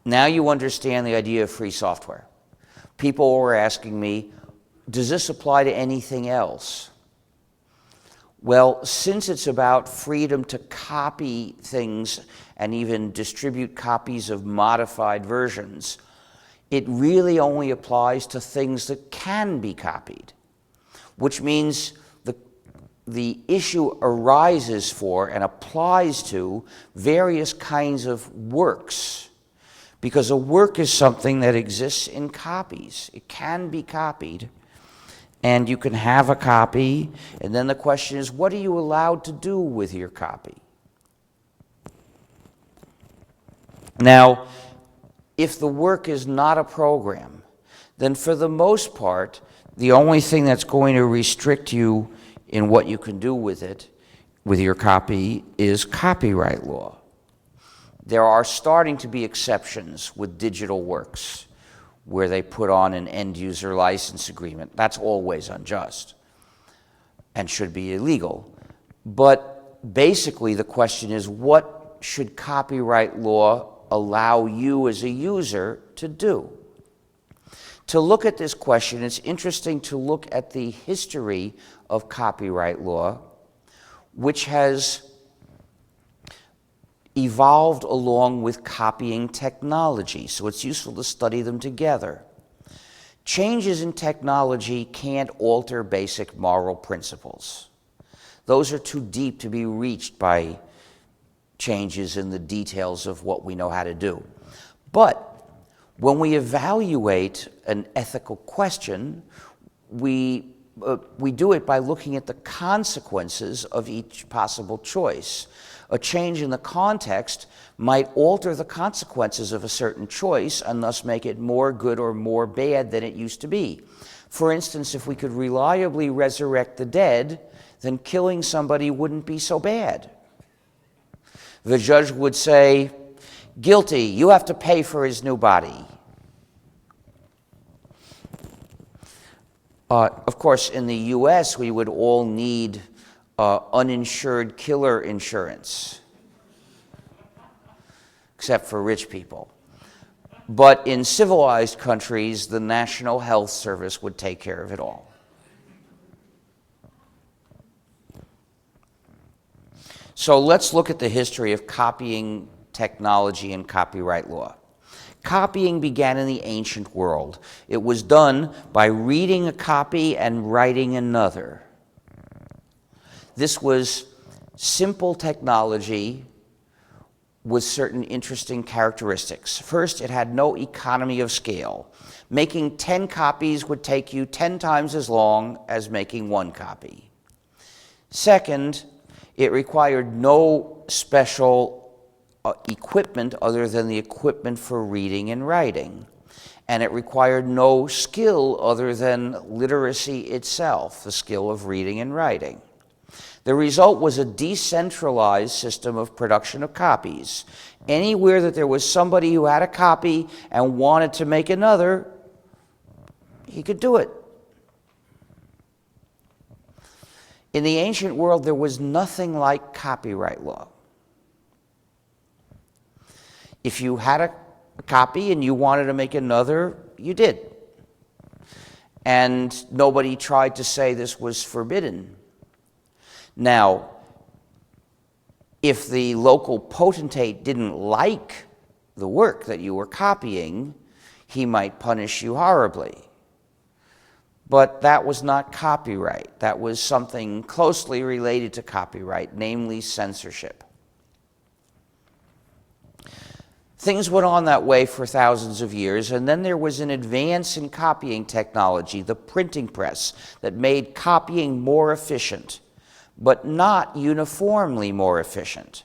Now you understand the idea of free software. People were asking me, does this apply to anything else? Well, since it's about freedom to copy things and even distribute copies of modified versions, it really only applies to things that can be copied, which means the issue arises for and applies to various kinds of works, because a work is something that exists in copies. It can be copied, and you can have a copy, and then the question is, what are you allowed to do with your copy? Now, if the work is not a program, then for the most part, the only thing that's going to restrict you in what you can do with it, with your copy, is copyright law. There are starting to be exceptions with digital works where they put on an end-user license agreement. That's always unjust and should be illegal. But basically the question is, what should copyright law allow you as a user to do? To look at this question, it's interesting to look at the history of copyright law, which has evolved along with copying technology, so it's useful to study them together. Changes in technology can't alter basic moral principles. Those are too deep to be reached by changes in the details of what we know how to do. But when we evaluate an ethical question, we do it by looking at the consequences of each possible choice. A change in the context might alter the consequences of a certain choice and thus make it more good or more bad than it used to be. For instance, if we could reliably resurrect the dead, then killing somebody wouldn't be so bad. The judge would say, guilty, you have to pay for his new body. Of course, in the US, we would all need uninsured killer insurance, except for rich people. But in civilized countries, the National Health Service would take care of it all. So let's look at the history of copying technology and copyright law. Copying began in the ancient world. It was done by reading a copy and writing another. This was simple technology with certain interesting characteristics. First, it had no economy of scale. Making 10 copies would take you 10 times as long as making one copy. Second, it required no special equipment other than the equipment for reading and writing. And it required no skill other than literacy itself, the skill of reading and writing. The result was a decentralized system of production of copies. Anywhere that there was somebody who had a copy and wanted to make another, he could do it. In the ancient world, there was nothing like copyright law. If you had a copy and you wanted to make another, you did. And nobody tried to say this was forbidden. Now, if the local potentate didn't like the work that you were copying, he might punish you horribly. But that was not copyright. That was something closely related to copyright, namely censorship. Things went on that way for thousands of years, and then there was an advance in copying technology, the printing press, that made copying more efficient, but not uniformly more efficient.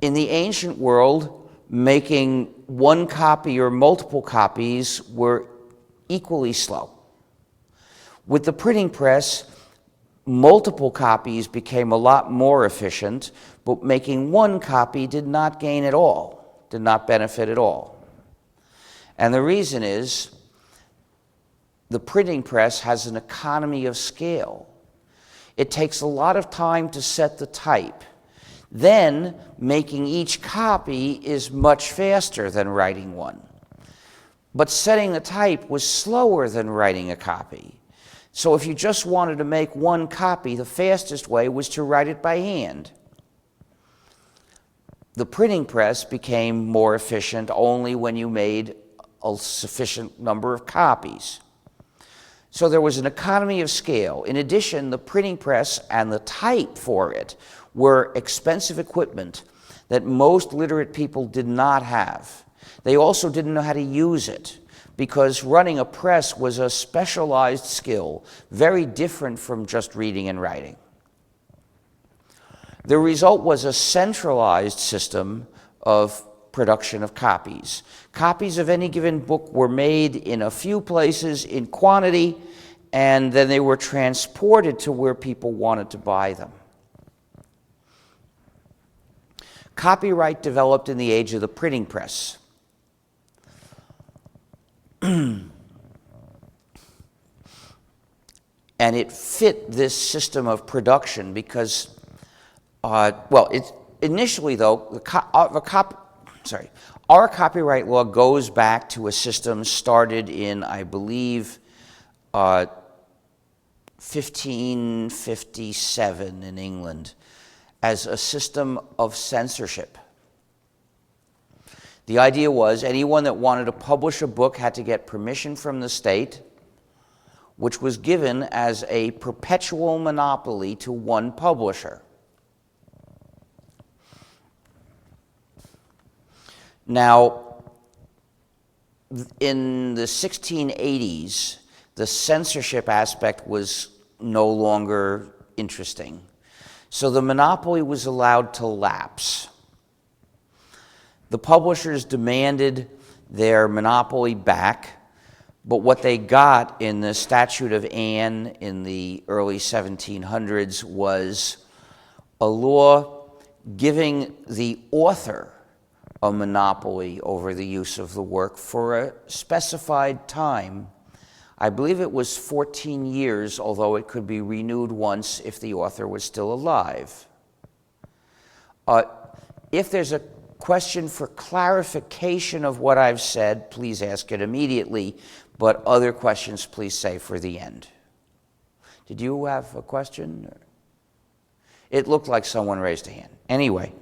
In the ancient world, making one copy or multiple copies were equally slow. With the printing press, multiple copies became a lot more efficient, but making one copy did not gain at all, did not benefit at all. And the reason is the printing press has an economy of scale. It takes a lot of time to set the type. Then, making each copy is much faster than writing one. But setting the type was slower than writing a copy. So if you just wanted to make one copy, the fastest way was to write it by hand. The printing press became more efficient only when you made a sufficient number of copies. So there was an economy of scale. In addition, the printing press and the type for it were expensive equipment that most literate people did not have. They also didn't know how to use it, because running a press was a specialized skill, very different from just reading and writing. The result was a centralized system of production of copies. Copies of any given book were made in a few places in quantity, and then they were transported to where people wanted to buy them. Copyright developed in the age of the printing press. And it fit this system of production because, initially though, our copyright law goes back to a system started in, I believe, 1557 in England as a system of censorship. The idea was anyone that wanted to publish a book had to get permission from the state, which was given as a perpetual monopoly to one publisher. Now, in the 1680s, the censorship aspect was no longer interesting. So the monopoly was allowed to lapse. The publishers demanded their monopoly back, but what they got in the Statute of Anne in the early 1700s was a law giving the author a monopoly over the use of the work for a specified time. I believe it was 14 years, although it could be renewed once if the author was still alive. If there's a question for clarification of what I've said, please ask it immediately, but other questions please say for the end. Did you have a question? It looked like someone raised a hand. Anyway,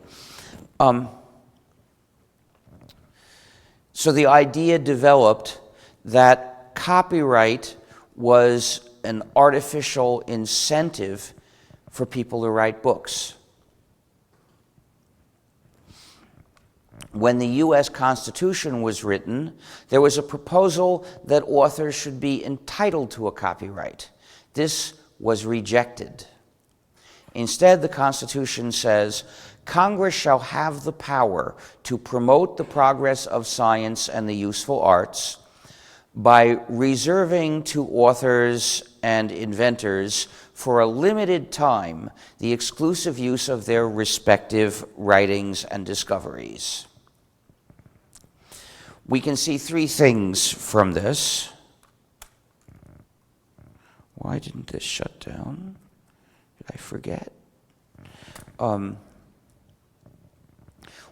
so the idea developed that copyright was an artificial incentive for people to write books. When the U.S. Constitution was written, there was a proposal that authors should be entitled to a copyright. This was rejected. Instead, the Constitution says, Congress shall have the power to promote the progress of science and the useful arts by reserving to authors and inventors for a limited time the exclusive use of their respective writings and discoveries. We can see three things from this. Why didn't this shut down? Did I forget?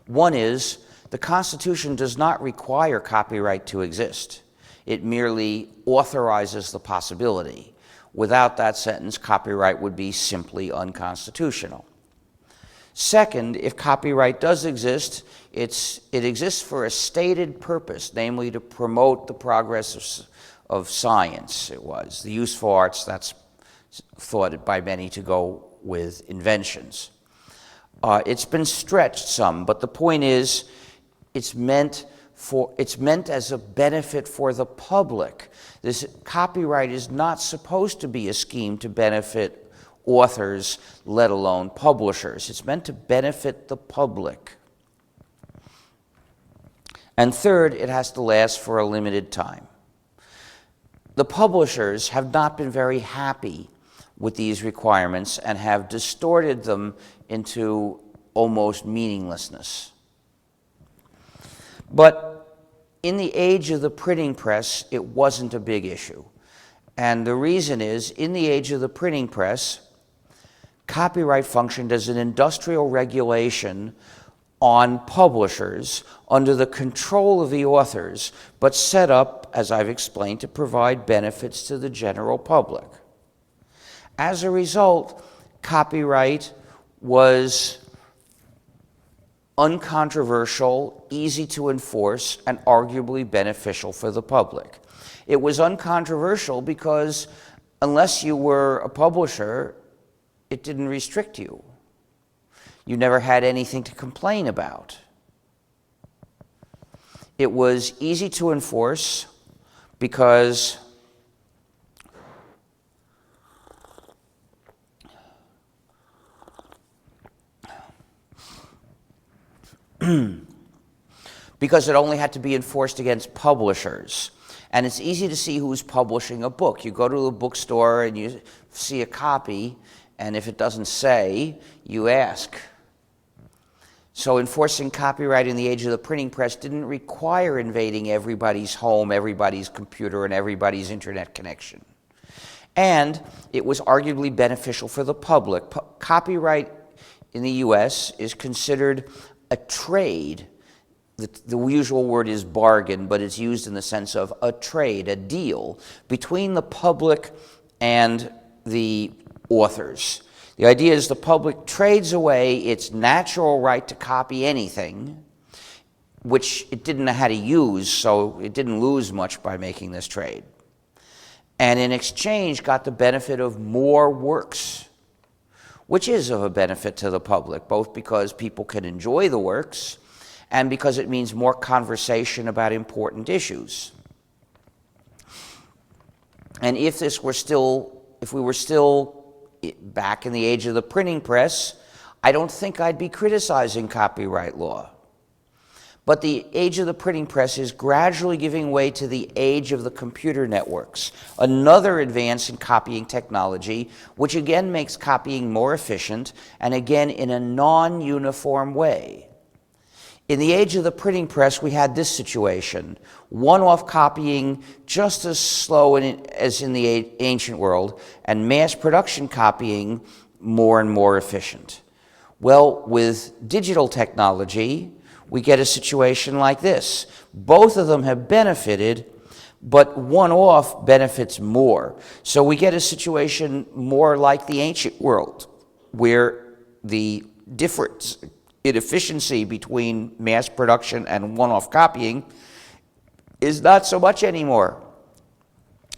One is, the Constitution does not require copyright to exist. It merely authorizes the possibility. Without that sentence, copyright would be simply unconstitutional. Second, if copyright does exist, it exists for a stated purpose, namely to promote the progress of science. It was the useful arts, that's thought by many to go with inventions. It's been stretched some, but the point is, it's meant as a benefit for the public. This copyright is not supposed to be a scheme to benefit authors, let alone publishers. It's meant to benefit the public. And third, it has to last for a limited time. The publishers have not been very happy with these requirements and have distorted them into almost meaninglessness. But in the age of the printing press, it wasn't a big issue. And the reason is, in the age of the printing press, copyright functioned as an industrial regulation on publishers under the control of the authors, but set up, as I've explained, to provide benefits to the general public. As a result, copyright was uncontroversial, easy to enforce, and arguably beneficial for the public. It was uncontroversial because unless you were a publisher, it didn't restrict you. You never had anything to complain about. It was easy to enforce because because it only had to be enforced against publishers. And it's easy to see who's publishing a book. You go to a bookstore and you see a copy, and if it doesn't say, you ask. So enforcing copyright in the age of the printing press didn't require invading everybody's home, everybody's computer, and everybody's internet connection. And it was arguably beneficial for the public. Copyright in the US is considered a trade. The usual word is bargain, but it's used in the sense of a trade, a deal between the public and the authors. The idea is the public trades away its natural right to copy anything, which it didn't know how to use, so it didn't lose much by making this trade. And in exchange got the benefit of more works, which is of a benefit to the public, both because people can enjoy the works and because it means more conversation about important issues. And if we were still back in the age of the printing press, I don't think I'd be criticizing copyright law. But the age of the printing press is gradually giving way to the age of the computer networks, another advance in copying technology, which again makes copying more efficient, and again in a non-uniform way. In the age of the printing press, we had this situation: one-off copying just as slow as in the ancient world, and mass production copying more and more efficient. Well, with digital technology, we get a situation like this. Both of them have benefited, but one-off benefits more. So we get a situation more like the ancient world, where the difference in efficiency between mass production and one-off copying is not so much anymore.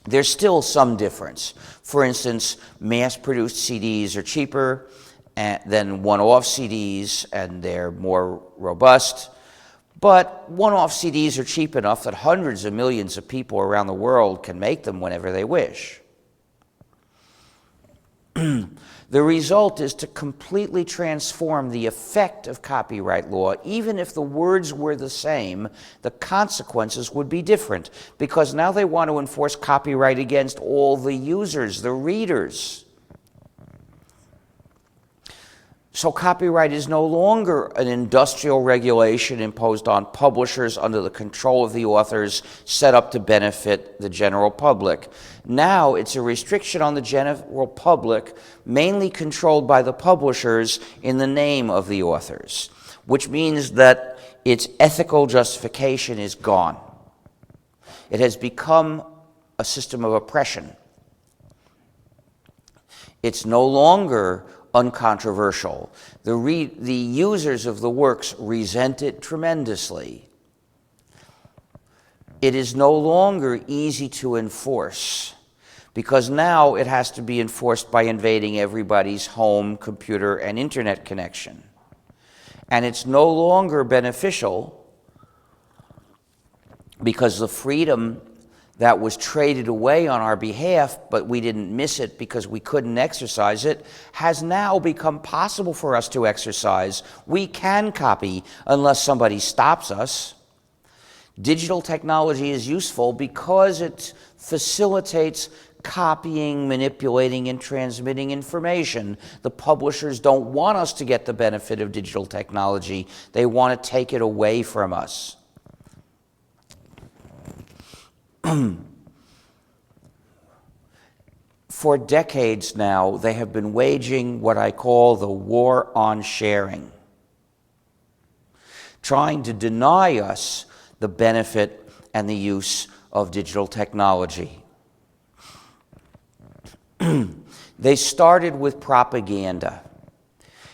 There's still some difference. For instance, mass-produced CDs are cheaper than one-off CDs, and they're more robust. But one-off CDs are cheap enough that hundreds of millions of people around the world can make them whenever they wish. The result is to completely transform the effect of copyright law. Even if the words were the same, the consequences would be different, because now they want to enforce copyright against all the users, the readers. So copyright is no longer an industrial regulation imposed on publishers under the control of the authors, set up to benefit the general public. Now it's a restriction on the general public, mainly controlled by the publishers in the name of the authors, which means that its ethical justification is gone. It has become a system of oppression. It's no longer uncontroversial. The users of the works resent it tremendously. It is no longer easy to enforce, because now it has to be enforced by invading everybody's home, computer, and internet connection. And it's no longer beneficial because the freedom that was traded away on our behalf, but we didn't miss it because we couldn't exercise it, has now become possible for us to exercise. We can copy unless somebody stops us. Digital technology is useful because it facilitates copying, manipulating, and transmitting information. The publishers don't want us to get the benefit of digital technology. They want to take it away from us. For decades now, they have been waging what I call the war on sharing, trying to deny us the benefit and the use of digital technology. They started with propaganda.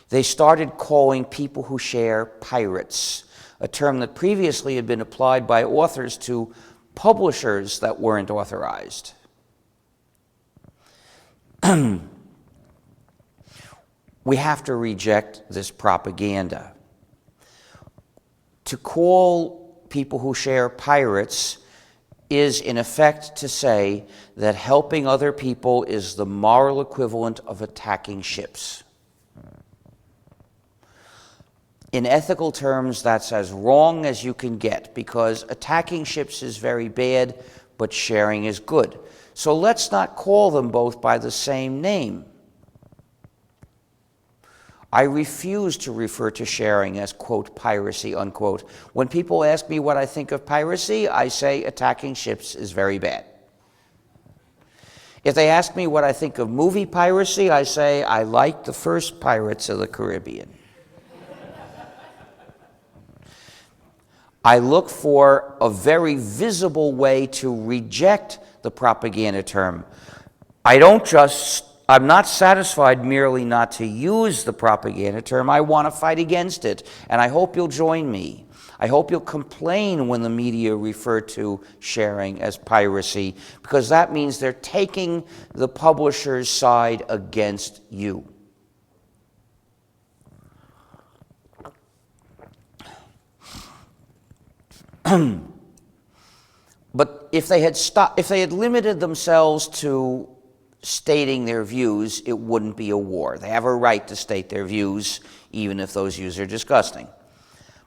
They started calling people who share pirates, a term that previously had been applied by authors to publishers that weren't authorized. We have to reject this propaganda. To call people who share pirates is in effect to say that helping other people is the moral equivalent of attacking ships. In ethical terms, that's as wrong as you can get, because attacking ships is very bad, but sharing is good. So let's not call them both by the same name. I refuse to refer to sharing as, quote, piracy, unquote. When people ask me what I think of piracy, I say attacking ships is very bad. If they ask me what I think of movie piracy, I say I like the first Pirates of the Caribbean. I look for a very visible way to reject the propaganda term. I'm not satisfied merely not to use the propaganda term. I want to fight against it, and I hope you'll join me. I hope you'll complain when the media refer to sharing as piracy, because that means they're taking the publisher's side against you. But if they had limited themselves to stating their views, it wouldn't be a war. They have a right to state their views, even if those views are disgusting.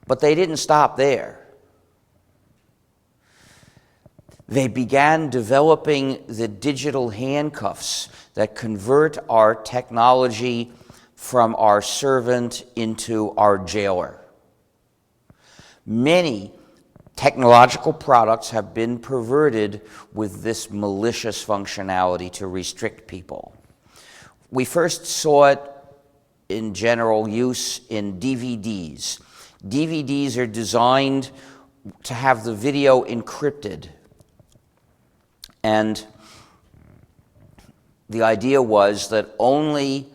But they didn't stop there. They began developing the digital handcuffs that convert our technology from our servant into our jailer. Many technological products have been perverted with this malicious functionality to restrict people. We first saw it in general use in DVDs. DVDs are designed to have the video encrypted. And the idea was that only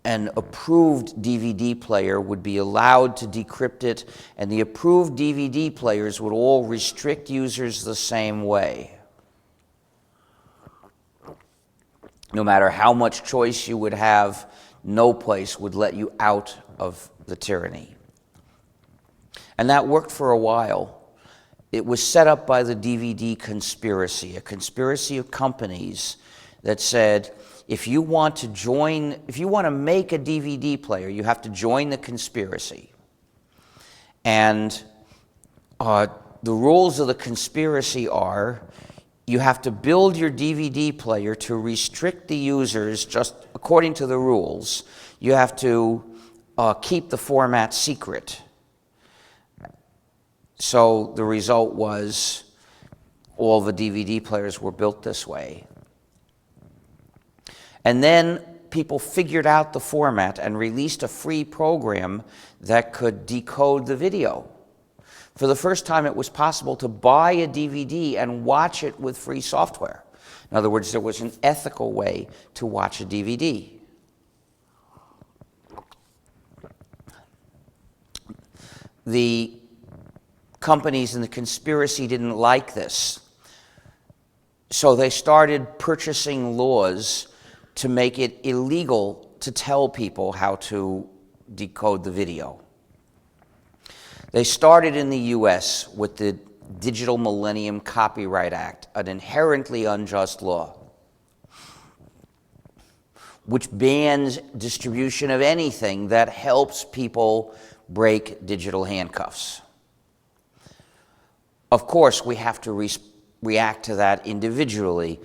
an approved DVD player would be allowed to decrypt it, and the approved DVD players would all restrict users the same way. No matter how much choice you would have, no place would let you out of the tyranny. And that worked for a while. It was set up by the DVD conspiracy, a conspiracy of companies that said, if you want to make a DVD player, you have to join the conspiracy. And the rules of the conspiracy are, you have to build your DVD player to restrict the users just according to the rules. You have to keep the format secret. So the result was all the DVD players were built this way. And then people figured out the format and released a free program that could decode the video. For the first time, it was possible to buy a DVD and watch it with free software. In other words, there was an ethical way to watch a DVD. The companies in the conspiracy didn't like this, so they started purchasing laws to make it illegal to tell people how to decode the video. They started in the US with the Digital Millennium Copyright Act, an inherently unjust law, which bans distribution of anything that helps people break digital handcuffs. Of course, we have to react to that individually.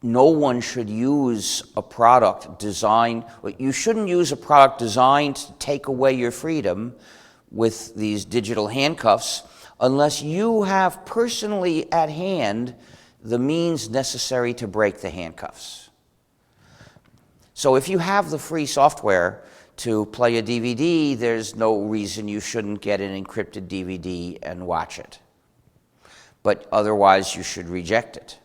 No one should use a product designed, you shouldn't use a product designed to take away your freedom with these digital handcuffs unless you have personally at hand the means necessary to break the handcuffs. So if you have the free software to play a DVD, there's no reason you shouldn't get an encrypted DVD and watch it. But otherwise, you should reject it.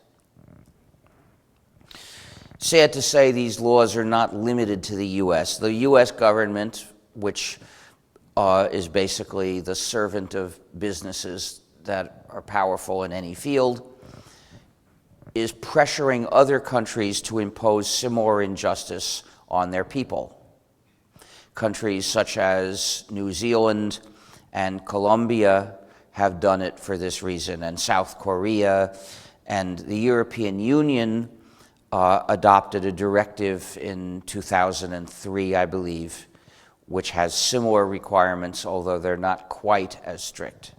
Sad to say, these laws are not limited to the U.S. The U.S. government, which is basically the servant of businesses that are powerful in any field, is pressuring other countries to impose similar injustice on their people. Countries such as New Zealand and Colombia have done it for this reason, and South Korea, and the European Union adopted a directive in 2003, I believe, which has similar requirements, although they're not quite as strict.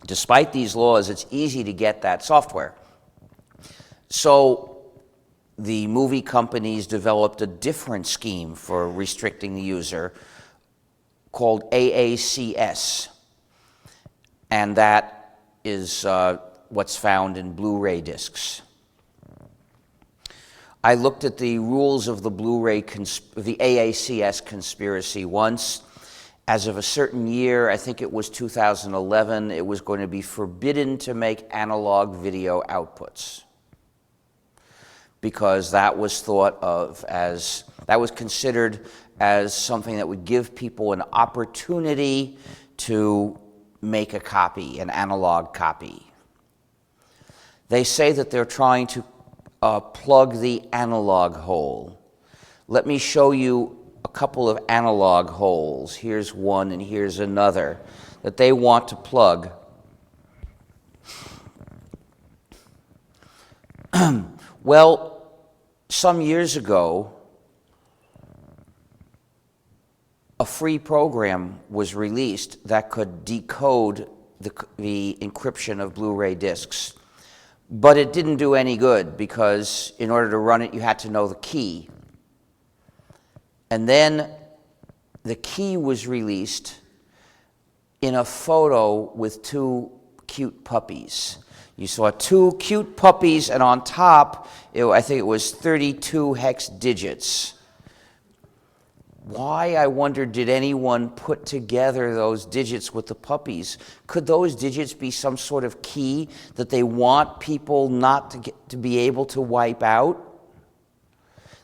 Despite these laws, it's easy to get that software. So the movie companies developed a different scheme for restricting the user called AACS. And that is what's found in Blu-ray discs. I looked at the rules of the the AACS conspiracy once. As of a certain year, I think it was 2011, it was going to be forbidden to make analog video outputs, because that was thought of as, that was considered as something that would give people an opportunity to make a copy, an analog copy. They say that they're trying to plug the analog hole. Let me show you a couple of analog holes. Here's one and here's another that they want to plug. Well, some years ago, a free program was released that could decode the encryption of Blu-ray discs. But it didn't do any good, because in order to run it, you had to know the key. And then the key was released in a photo with two cute puppies. You saw two cute puppies, and on top, I think it was 32 hex digits. Why, I wonder, did anyone put together those digits with the puppies? Could those digits be some sort of key that they want people not to be able to wipe out?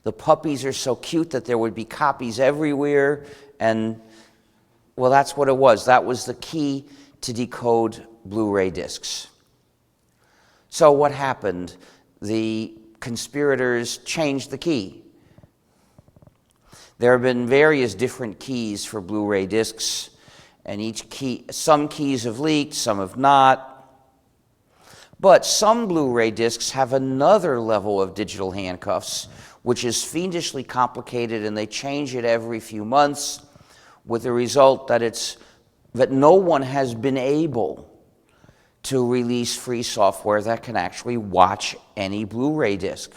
The puppies are so cute that there would be copies everywhere, and, well, that's what it was. That was the key to decode Blu-ray discs. So what happened? The conspirators changed the key. There have been various different keys for Blu-ray discs, and each key, some keys have leaked, some have not. But some Blu-ray discs have another level of digital handcuffs, which is fiendishly complicated, and they change it every few months, with the result that no one has been able to release free software that can actually watch any Blu-ray disc.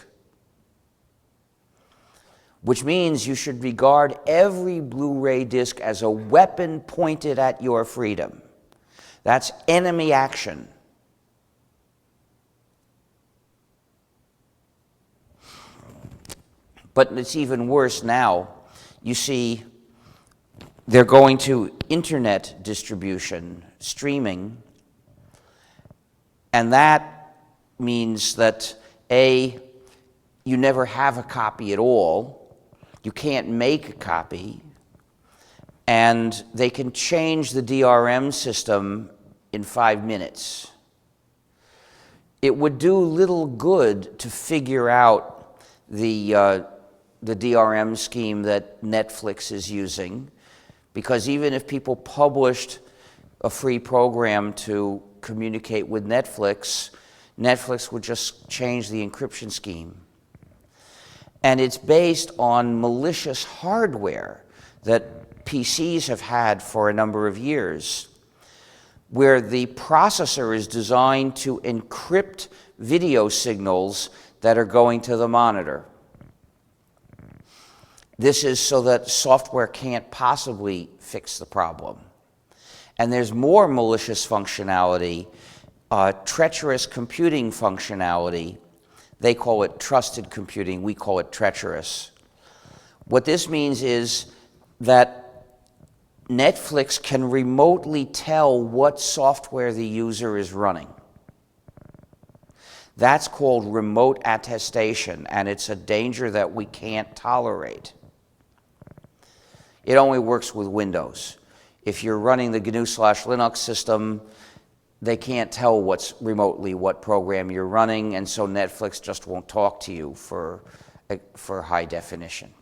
Which means you should regard every Blu-ray disc as a weapon pointed at your freedom. That's enemy action. But it's even worse now. You see, they're going to internet distribution, streaming, and that means that, A, you never have a copy at all. You can't make a copy, and they can change the DRM system in 5 minutes. It would do little good to figure out the DRM scheme that Netflix is using, because even if people published a free program to communicate with Netflix, Netflix would just change the encryption scheme. And it's based on malicious hardware that PCs have had for a number of years, where the processor is designed to encrypt video signals that are going to the monitor. This is so that software can't possibly fix the problem. And there's more malicious functionality treacherous computing functionality. They call it trusted computing, we call it treacherous. What this means is that Netflix can remotely tell what software the user is running. That's called remote attestation, and it's a danger that we can't tolerate. It only works with Windows. If you're running the gnu+linux system, they can't tell what program you're running, and so Netflix just won't talk to you for high definition.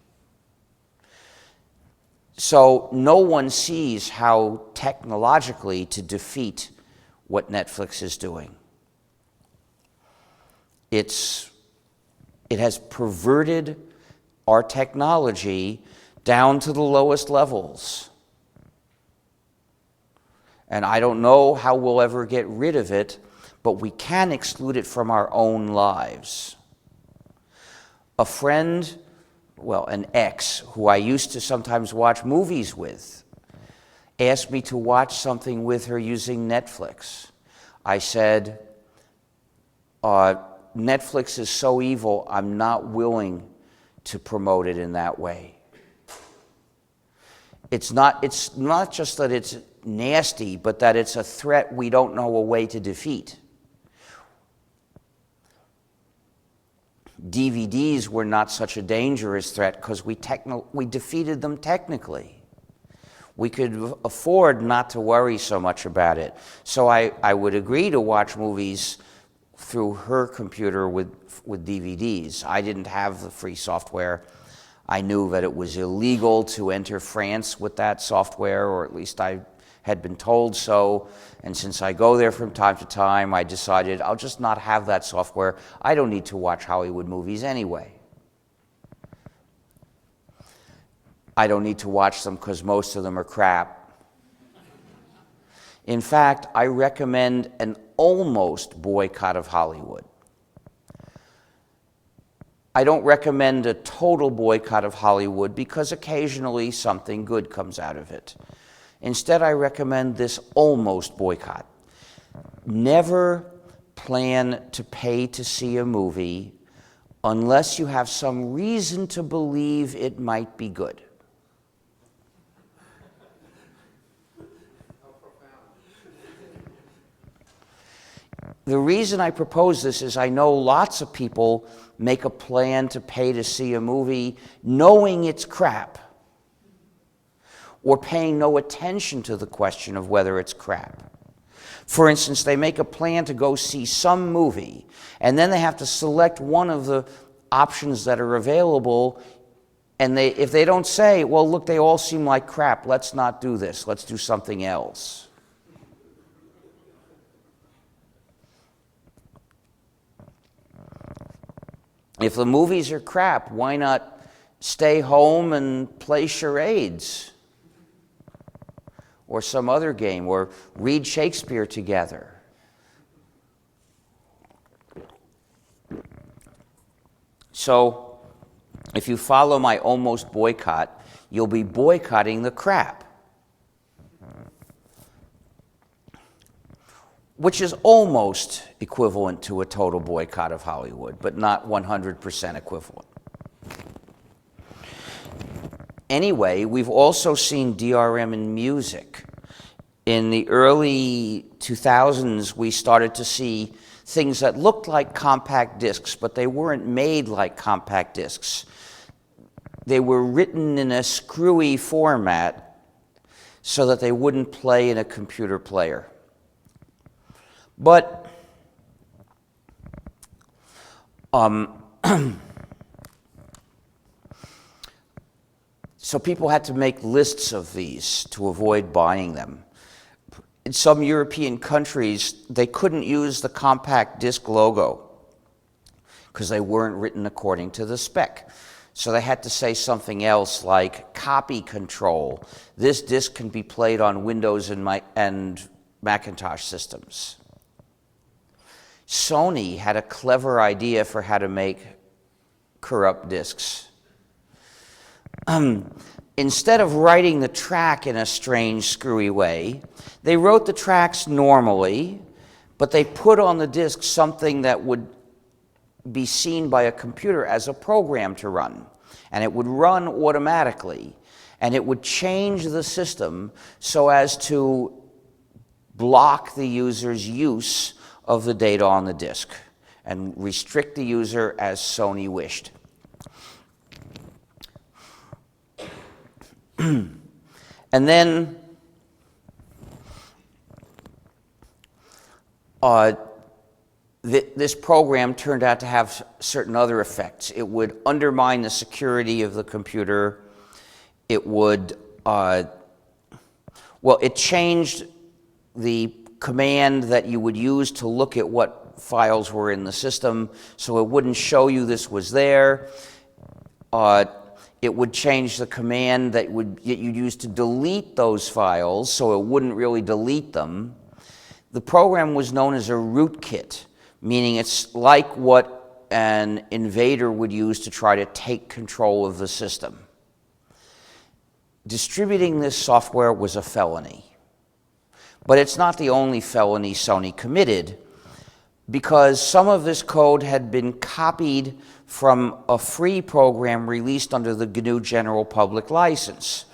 So no one sees how technologically to defeat what Netflix is doing. It has perverted our technology down to the lowest levels. And I don't know how we'll ever get rid of it, but we can exclude it from our own lives. A friend, well, an ex, who I used to sometimes watch movies with, asked me to watch something with her using Netflix. I said, Netflix is so evil, I'm not willing to promote it in that way. It's not just that it's nasty, but that it's a threat we don't know a way to defeat. DVDs were not such a dangerous threat because we defeated them technically. We could afford not to worry so much about it. So I would agree to watch movies through her computer with DVDs. I didn't have the free software. I knew that it was illegal to enter France with that software, or at least I had been told so, and since I go there from time to time, I decided I'll just not have that software. I don't need to watch Hollywood movies anyway. I don't need to watch them because most of them are crap. In fact, I recommend an almost boycott of Hollywood. I don't recommend a total boycott of Hollywood because occasionally something good comes out of it. Instead, I recommend this almost boycott. Never plan to pay to see a movie unless you have some reason to believe it might be good. The reason I propose this is I know lots of people make a plan to pay to see a movie knowing it's crap, or paying no attention to the question of whether it's crap. For instance, they make a plan to go see some movie, and then they have to select one of the options that are available, and if they don't say, well, look, they all seem like crap, let's not do this, let's do something else. If the movies are crap, why not stay home and play charades? Or some other game, or read Shakespeare together. So, if you follow my almost boycott, you'll be boycotting the crap. Which is almost equivalent to a total boycott of Hollywood, but not 100% equivalent. Anyway, we've also seen DRM in music. In the early 2000s, we started to see things that looked like compact discs, but they weren't made like compact discs. They were written in a screwy format so that they wouldn't play in a computer player. But so people had to make lists of these to avoid buying them. In some European countries, they couldn't use the compact disc logo because they weren't written according to the spec. So they had to say something else like copy control. This disc can be played on Windows and Macintosh systems. Sony had a clever idea for how to make corrupt discs. Instead of writing the track in a strange, screwy way, they wrote the tracks normally, but they put on the disk something that would be seen by a computer as a program to run. And it would run automatically. And it would change the system so as to block the user's use of the data on the disk and restrict the user as Sony wished. And then this program turned out to have certain other effects. It would undermine the security of the computer. It would, it changed the command that you would use to look at what files were in the system, so it wouldn't show you this was there. It would change the command that you'd use to delete those files, so it wouldn't really delete them. The program was known as a rootkit, meaning it's like what an invader would use to try to take control of the system. Distributing this software was a felony. But it's not the only felony Sony committed, because some of this code had been copied from a free program released under the GNU General Public License.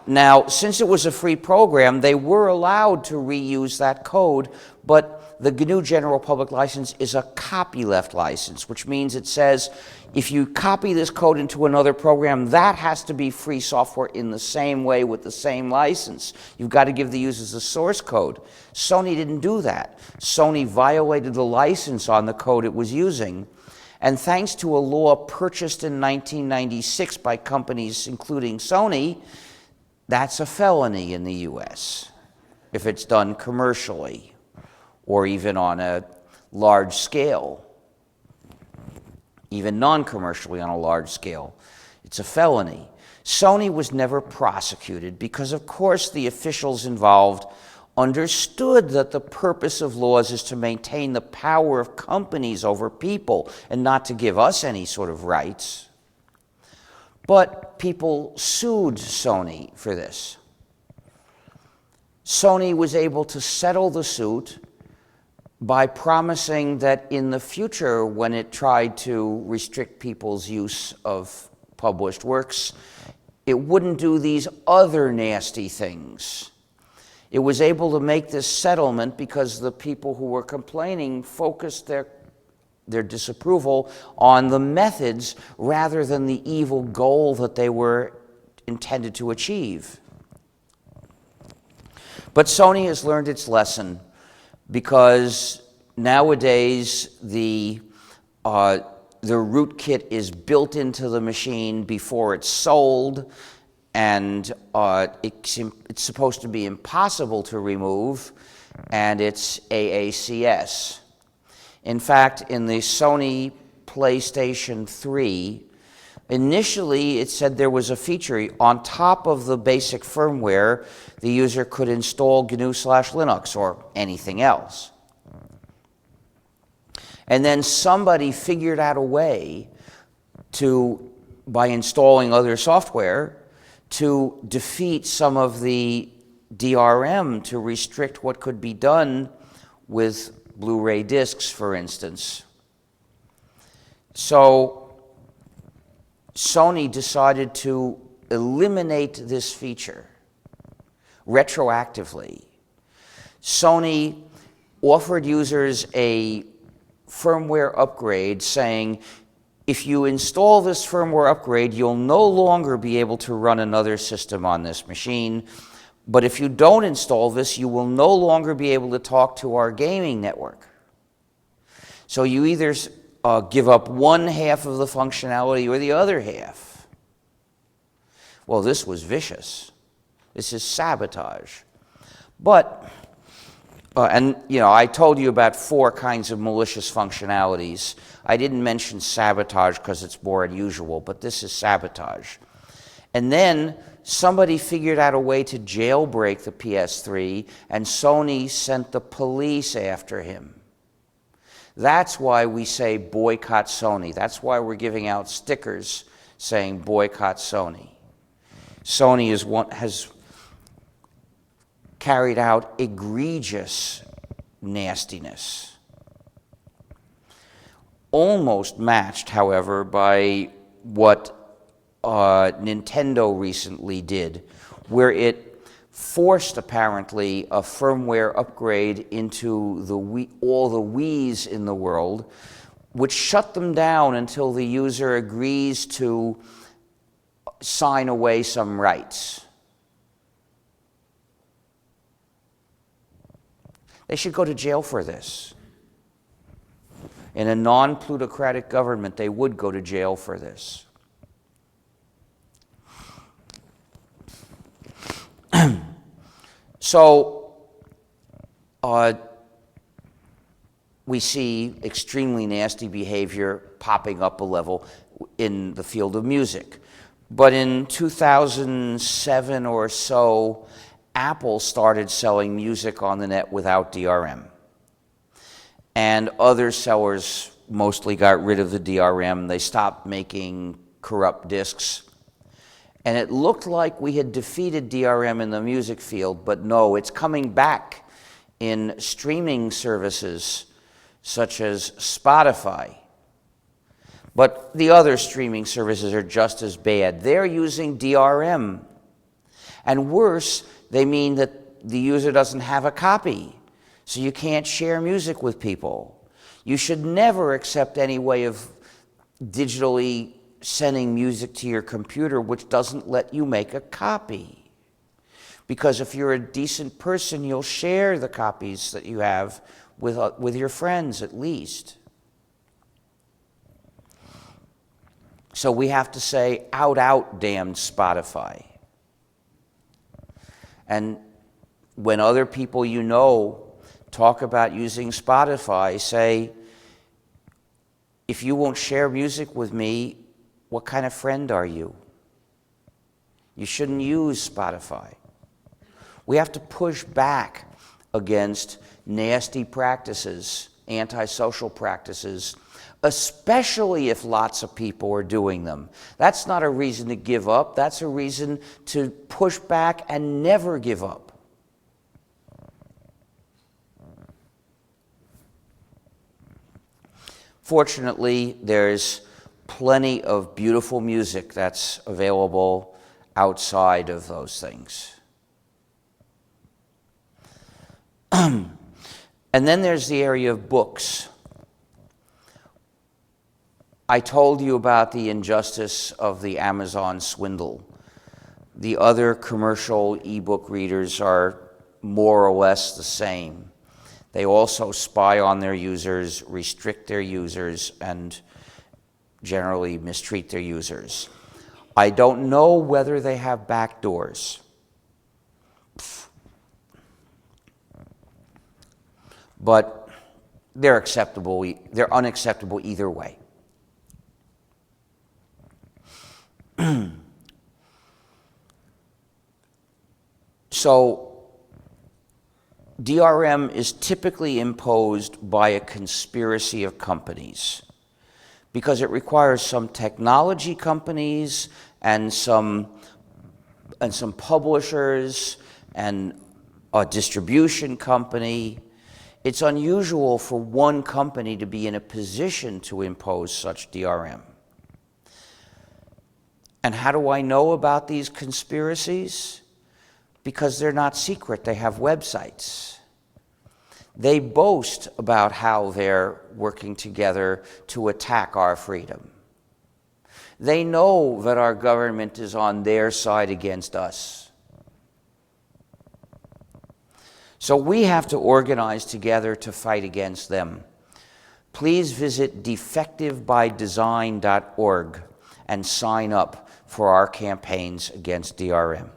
Now, since it was a free program, they were allowed to reuse that code, but the GNU General Public License is a copyleft license, which means it says if you copy this code into another program, that has to be free software in the same way with the same license. You've got to give the users the source code. Sony didn't do that. Sony violated the license on the code it was using. And thanks to a law purchased in 1996 by companies including Sony, that's a felony in the US if it's done commercially or even on a large scale, even non-commercially on a large scale. It's a felony. Sony was never prosecuted because, of course, the officials involved understood that the purpose of laws is to maintain the power of companies over people and not to give us any sort of rights. But people sued Sony for this. Sony was able to settle the suit by promising that in the future, when it tried to restrict people's use of published works, it wouldn't do these other nasty things. It was able to make this settlement because the people who were complaining focused their disapproval on the methods rather than the evil goal that they were intended to achieve. But Sony has learned its lesson, because nowadays the rootkit is built into the machine before it's sold, and it's supposed to be impossible to remove, and it's AACS. In fact, in the Sony PlayStation 3, initially it said there was a feature on top of the basic firmware. The user could install gnu+linux or anything else. And then somebody figured out a way to, by installing other software, to defeat some of the DRM to restrict what could be done with Blu-ray discs, for instance. So Sony decided to eliminate this feature retroactively. Sony offered users a firmware upgrade saying, if you install this firmware upgrade, you'll no longer be able to run another system on this machine. But if you don't install this, you will no longer be able to talk to our gaming network. So you either give up one half of the functionality or the other half. Well, this was vicious. This is sabotage. But, I told you about 4 kinds of malicious functionalities. I didn't mention sabotage because it's more unusual, but this is sabotage. And then somebody figured out a way to jailbreak the PS3, and Sony sent the police after him. That's why we say boycott Sony. That's why we're giving out stickers saying boycott Sony. Sony has carried out egregious nastiness. Almost matched, however, by what Nintendo recently did, where it forced, apparently, a firmware upgrade into all the Wiis in the world, which shut them down until the user agrees to sign away some rights. They should go to jail for this. In a non-plutocratic government, they would go to jail for this. So, we see extremely nasty behavior popping up a level in the field of music. But in 2007 or so, Apple started selling music on the net without DRM. And other sellers mostly got rid of the DRM. They stopped making corrupt discs. And it looked like we had defeated DRM in the music field, but no, it's coming back in streaming services such as Spotify. But the other streaming services are just as bad. They're using DRM. And worse, they mean that the user doesn't have a copy, so you can't share music with people. You should never accept any way of digitally sending music to your computer which doesn't let you make a copy. Because if you're a decent person, you'll share the copies that you have with your friends at least. So we have to say, out, damned Spotify. And when other people you know talk about using Spotify, say, if you won't share music with me, what kind of friend are you? You shouldn't use Spotify. We have to push back against nasty practices, antisocial practices, especially if lots of people are doing them. That's not a reason to give up. That's a reason to push back and never give up. Fortunately, there's plenty of beautiful music that's available outside of those things. And then there's the area of books. I told you about the injustice of the Amazon swindle. The other commercial ebook readers are more or less the same. They also spy on their users, restrict their users, and generally mistreat their users. I don't know whether they have backdoors. But they're unacceptable either way. So, DRM is typically imposed by a conspiracy of companies because it requires some technology companies and some publishers and a distribution company. It's unusual for one company to be in a position to impose such DRM. And how do I know about these conspiracies? Because they're not secret, they have websites. They boast about how they're working together to attack our freedom. They know that our government is on their side against us. So we have to organize together to fight against them. Please visit defectivebydesign.org and sign up for our campaigns against DRM.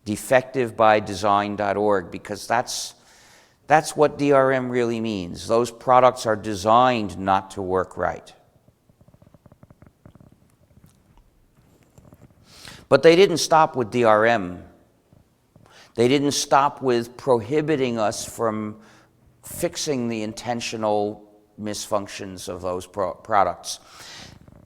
Defectivebydesign.org, because that's what DRM really means. Those products are designed not to work right. But they didn't stop with DRM. They didn't stop with prohibiting us from fixing the intentional misfunctions of those products.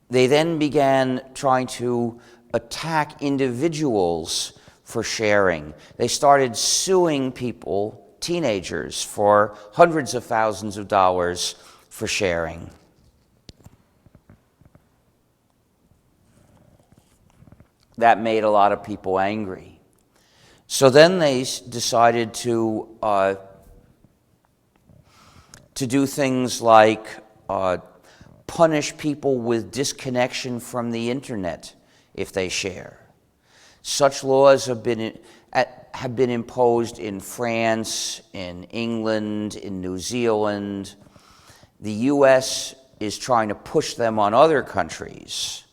They then began trying to attack individuals for sharing. They started suing people teenagers for hundreds of thousands of dollars for sharing. That made a lot of people angry. So then they decided to do things like punish people with disconnection from the internet if they share. Such laws have been imposed in France, in England, in New Zealand. The U.S. is trying to push them on other countries,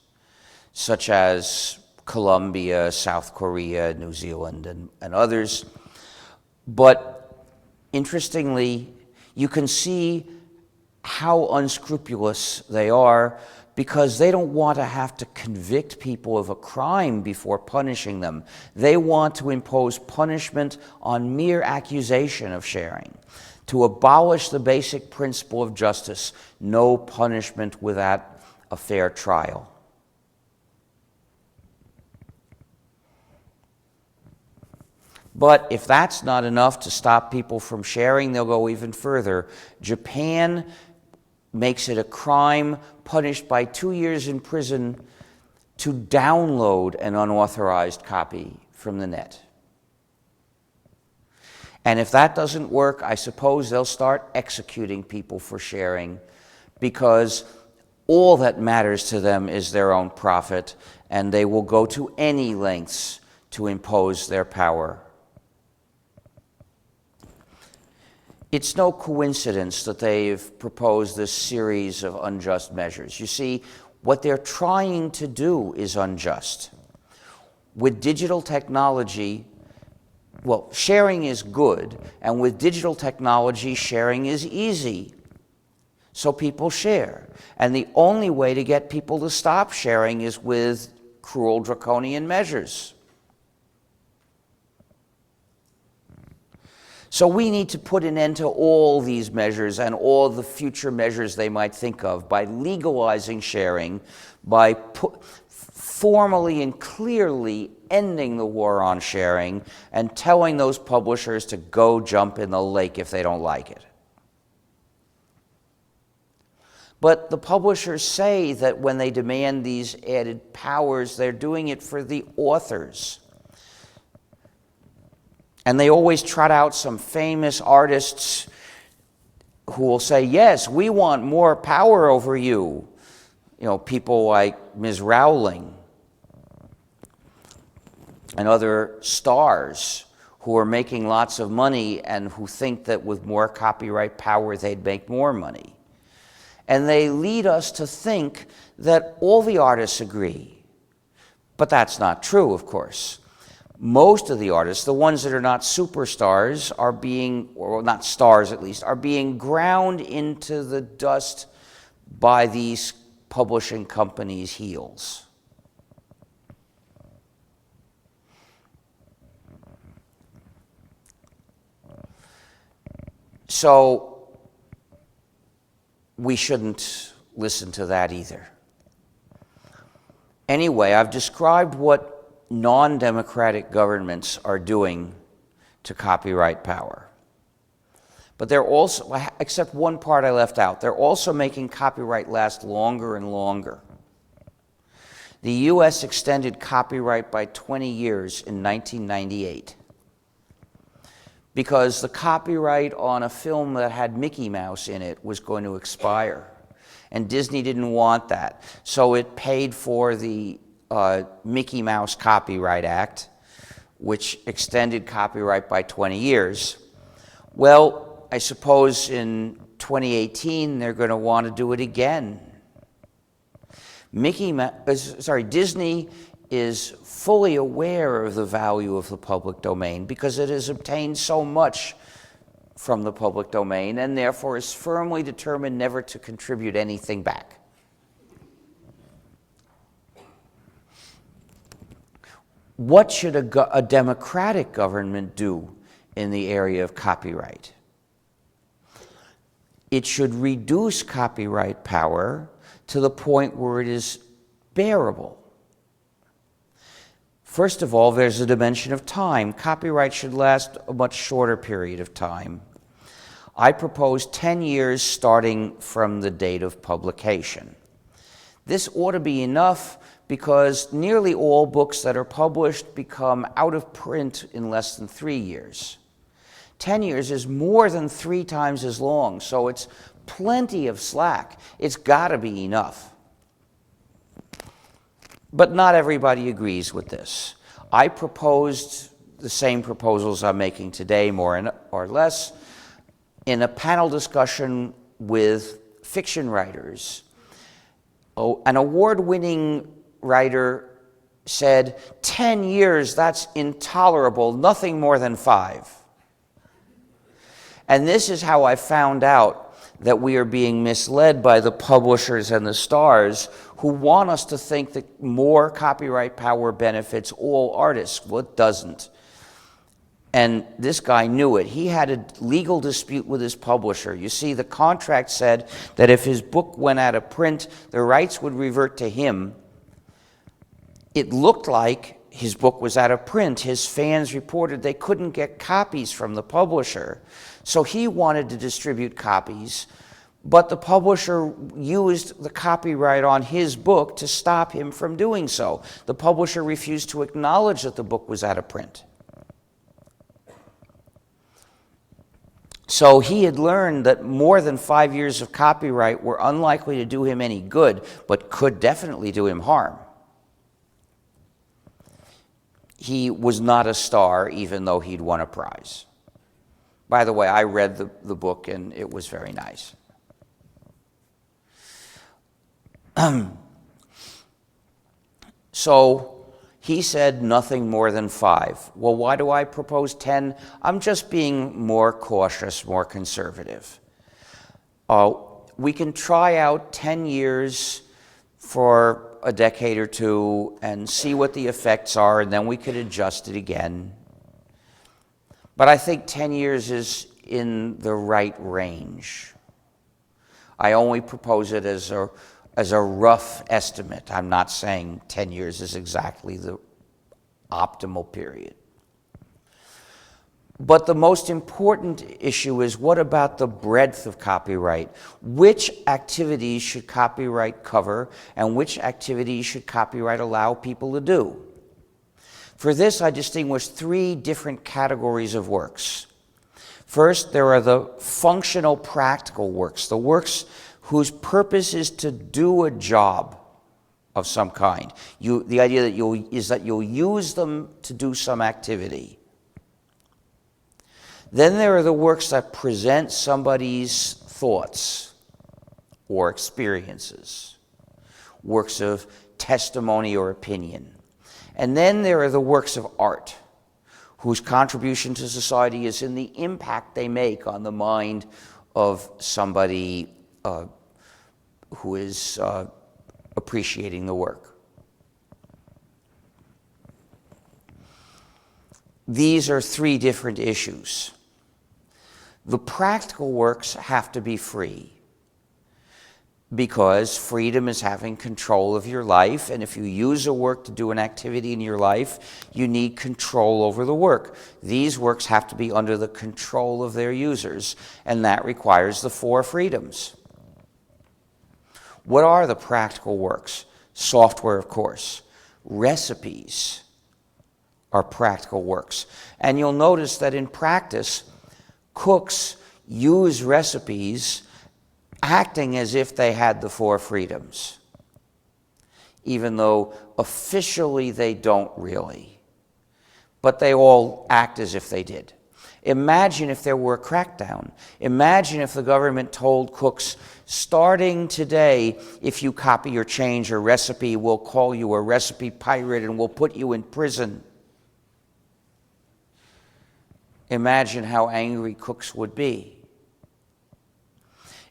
such as Colombia, South Korea, New Zealand, and others. But interestingly, you can see how unscrupulous they are, because they don't want to have to convict people of a crime before punishing them. They want to impose punishment on mere accusation of sharing, to abolish the basic principle of justice: no punishment without a fair trial. But if that's not enough to stop people from sharing, they'll go even further. Japan makes it a crime, punished by 2 years in prison, to download an unauthorized copy from the net. And if that doesn't work, I suppose they'll start executing people for sharing, because all that matters to them is their own profit, and they will go to any lengths to impose their power. It's no coincidence that they've proposed this series of unjust measures. You see, what they're trying to do is unjust. With digital technology, well, sharing is good, and with digital technology, sharing is easy. So people share. And the only way to get people to stop sharing is with cruel, draconian measures. So we need to put an end to all these measures and all the future measures they might think of by legalizing sharing, by formally and clearly ending the war on sharing, and telling those publishers to go jump in the lake if they don't like it. But the publishers say that when they demand these added powers, they're doing it for the authors. And they always trot out some famous artists who will say, yes, we want more power over you. You know, people like Ms. Rowling and other stars who are making lots of money and who think that with more copyright power they'd make more money. And they lead us to think that all the artists agree. But that's not true, of course. Most of the artists, the ones that are not superstars, are being, or not stars at least, are being ground into the dust by these publishing companies' heels. So we shouldn't listen to that either. Anyway, I've described what non-democratic governments are doing to copyright power. But they're also, except one part I left out, they're also making copyright last longer and longer. The U.S. extended copyright by 20 years in 1998 because the copyright on a film that had Mickey Mouse in it was going to expire. And Disney didn't want that. So it paid for the Mickey Mouse Copyright Act, which extended copyright by 20 years. Well, I suppose in 2018 they're going to want to do it again. Disney is fully aware of the value of the public domain because it has obtained so much from the public domain and therefore is firmly determined never to contribute anything back. What should a democratic government do in the area of copyright? It should reduce copyright power to the point where it is bearable. First of all, there's a dimension of time. Copyright should last a much shorter period of time. I propose 10 years starting from the date of publication. This ought to be enough because nearly all books that are published become out of print in less than 3 years. 10 years is more than 3 times as long, so it's plenty of slack. It's got to be enough. But not everybody agrees with this. I proposed the same proposals I'm making today, more or less, in a panel discussion with fiction writers. An award-winning writer said, 10 years, that's intolerable, nothing more than 5. And this is how I found out that we are being misled by the publishers and the stars who want us to think that more copyright power benefits all artists. Well, it doesn't. And this guy knew it. He had a legal dispute with his publisher. You see, the contract said that if his book went out of print, the rights would revert to him. It looked like his book was out of print. His fans reported they couldn't get copies from the publisher. So he wanted to distribute copies, but the publisher used the copyright on his book to stop him from doing so. The publisher refused to acknowledge that the book was out of print. So he had learned that more than 5 years of copyright were unlikely to do him any good, but could definitely do him harm. He was not a star, even though he'd won a prize. By the way, I read the book, and it was very nice. So he said nothing more than 5. Well, why do I propose 10? I'm just being more cautious, more conservative. We can try out 10 years for a decade or two and see what the effects are, and then we could adjust it again. But I think 10 years is in the right range. I only propose it as a rough estimate. I'm not saying 10 years is exactly the optimal period. But the most important issue is, what about the breadth of copyright? Which activities should copyright cover, and which activities should copyright allow people to do? For this, I distinguish 3 different categories of works. First, there are the functional, practical works, the works whose purpose is to do a job of some kind. The idea is that you'll use them to do some activity. Then there are the works that present somebody's thoughts or experiences, works of testimony or opinion. And then there are the works of art, whose contribution to society is in the impact they make on the mind of somebody who is appreciating the work. These are 3 different issues. The practical works have to be free, because freedom is having control of your life, and if you use a work to do an activity in your life, you need control over the work. These works have to be under the control of their users, and that requires the 4 freedoms. What are the practical works? Software, of course. Recipes are practical works. And you'll notice that in practice, cooks use recipes acting as if they had the 4 freedoms, even though officially they don't really. But they all act as if they did. Imagine if there were a crackdown. Imagine if the government told cooks, starting today, if you copy or change a recipe, we'll call you a recipe pirate and we'll put you in prison. Imagine how angry cooks would be.